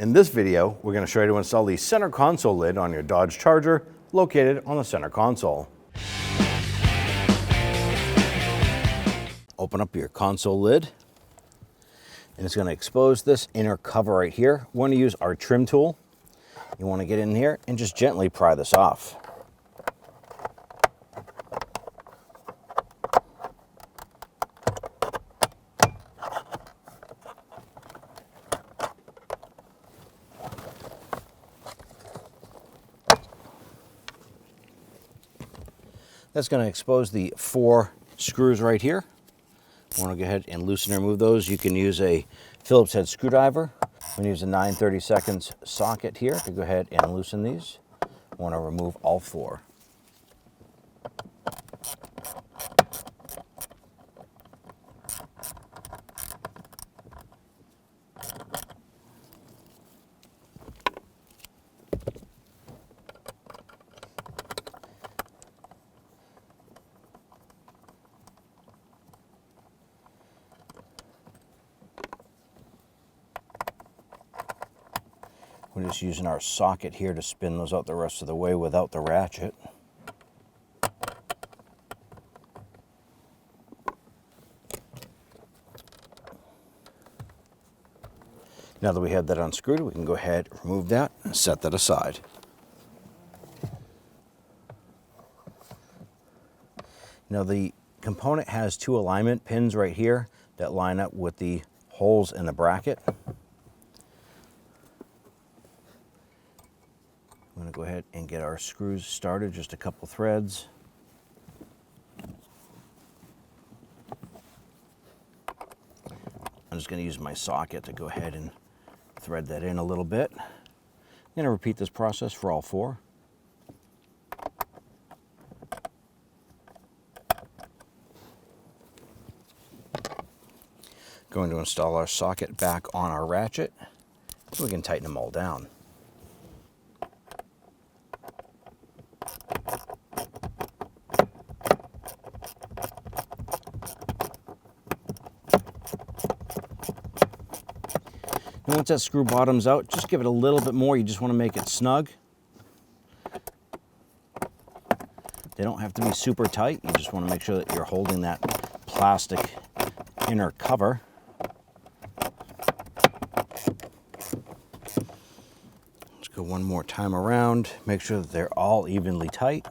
In this video, we're going to show you to install the center console lid on your Dodge Charger located on the center console. Open up your console lid and it's going to expose this inner cover right here. We want to use our trim tool. You want to get in here and just gently pry this off. That's going to expose the 4 screws right here. You want to go ahead and loosen and remove those. You can use a Phillips head screwdriver. I'm going to use a 9/32 socket here to go ahead and loosen these. I want to remove all 4. We're just using our socket here to spin those out the rest of the way without the ratchet. Now that we have that unscrewed, we can go ahead and remove that and set that aside. Now the component has 2 alignment pins right here that line up with the holes in the bracket. I'm going to go ahead and get our screws started, just a couple threads. I'm just going to use my socket to go ahead and thread that in a little bit. I'm going to repeat this process for all 4. Going to install our socket back on our ratchet so we can tighten them all down. And once that screw bottoms out, just give it a little bit more. You just want to make it snug. They don't have to be super tight. You just want to make sure that you're holding that plastic inner cover. Let's go one more time around. Make sure that they're all evenly tight.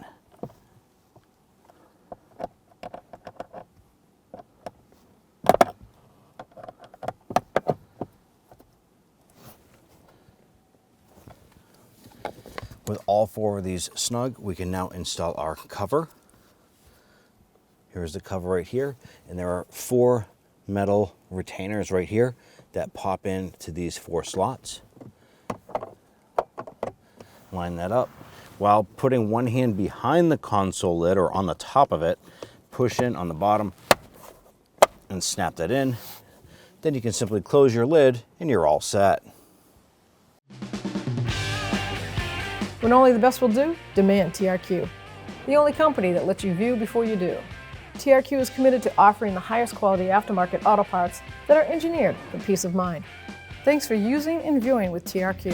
With all 4 of these snug, we can now install our cover. Here's the cover right here, and there are 4 metal retainers right here that pop into these 4 slots. Line that up. While putting one hand behind the console lid or on the top of it, push in on the bottom and snap that in. Then you can simply close your lid and you're all set. When only the best will do, demand TRQ. The only company that lets you view before you do. TRQ is committed to offering the highest quality aftermarket auto parts that are engineered for peace of mind. Thanks for using and viewing with TRQ.